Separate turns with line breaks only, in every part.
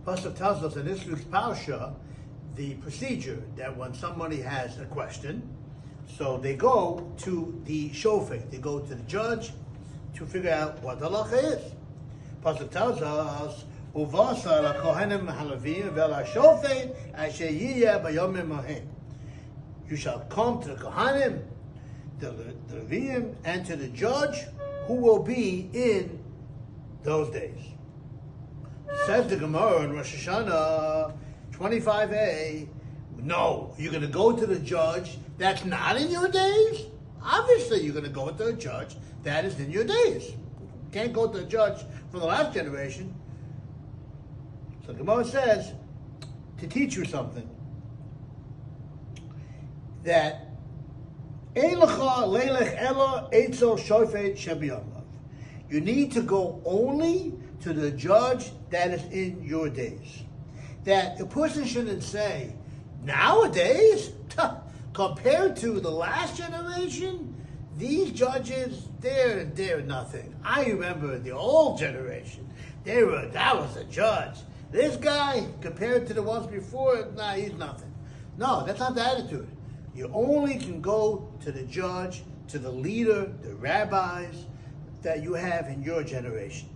Pasuk tells us in this week's Parsha the procedure that when somebody has a question, so they go to the shofet, they go to the judge to figure out what the halacha is. Pasuk tells us, "Uvasa la kohanim halavim ve'la shofet asher yiyeh b'yomim hahem." You shall come to the kohanim, the Levim, and to the judge who will be in those days. Says the Gemara in Rosh Hashanah 25a, no, you're going to go to the judge that's not in your days? Obviously you're going to go to the judge that is in your days. You can't go to the judge from the last generation. So the Gemara says, to teach you something, that you need to go only to the judge that is in your days. That a person shouldn't say, nowadays, compared to the last generation, these judges, they're nothing. I remember the old generation. That was a judge. This guy, compared to the ones before, he's nothing. No, that's not the attitude. You only can go to the judge, to the leader, the rabbis that you have in your generation.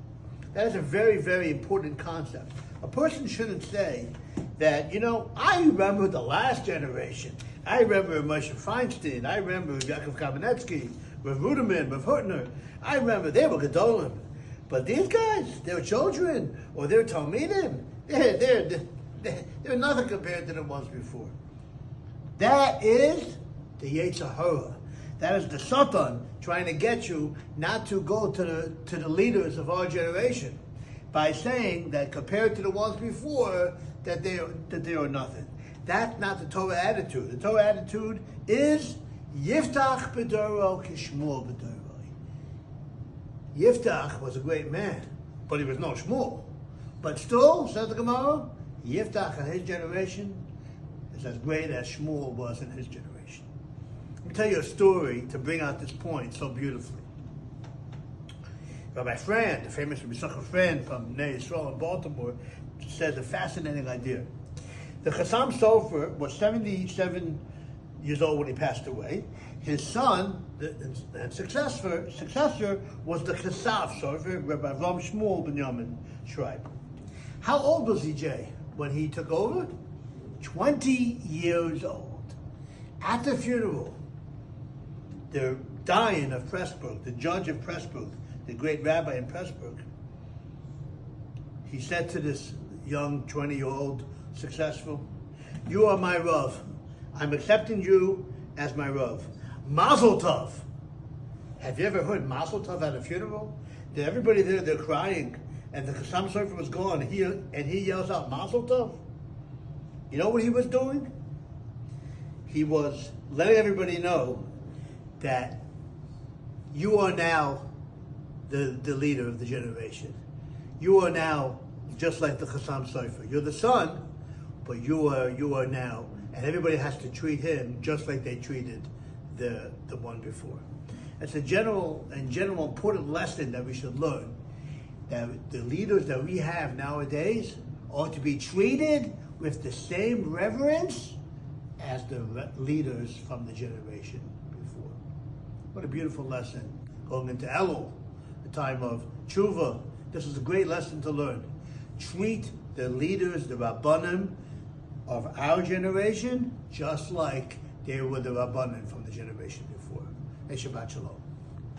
That is a very, very important concept. A person shouldn't say that, I remember the last generation. I remember Moshe Feinstein. I remember Yaakov Kamenetsky, Rav Ruderman, Rav Hutner. I remember they were Gedolim. But these guys, they're children, or they're Talmidim. They're nothing compared to the ones before. That is the Yetzer Hara. That is the Satan trying to get you not to go to the leaders of our generation by saying that compared to the ones before, that they are nothing. That's not the Torah attitude. The Torah attitude is Yiftach b'doro k'shmuel b'doro. Yiftach was a great man, but he was no Shmuel. But still, says the Gemara, Yiftach in his generation is as great as Shmuel was in his generation. Let me tell you a story to bring out this point so beautifully. Rabbi Friend, the famous Rabbi Friend from Bnei Yisrael in Baltimore, says a fascinating idea. The Chassam Sofer was 77 years old when he passed away. His son and successor was the Chassam Sofer, Rabbi Avram Shmuel Binyamin Schreiber. How old was he, Jay, when he took over? 20 years old. At the funeral, the Dayan of Pressburg, the judge of Pressburg, the great rabbi in Pressburg, he said to this young 20-year-old successful, "You are my Rav. I'm accepting you as my Rav. Mazel Tov." Have you ever heard Mazel Tov at a funeral? Everybody there, they're crying, and the Chassam Sofer was gone, and he yells out, "Mazel Tov." You know what he was doing? He was letting everybody know that you are now the leader of the generation. You are now just like the Chassam Sofer. You're the son, but you are now, and everybody has to treat him just like they treated the one before. It's a general important lesson that we should learn, that the leaders that we have nowadays ought to be treated with the same reverence as the leaders from the generation before. What a beautiful lesson. Going into Elul, the time of Tshuva, this is a great lesson to learn. Treat the leaders, the Rabbanim of our generation, just like they were the Rabbanim from the generation before. Hey, Shabbat Shalom.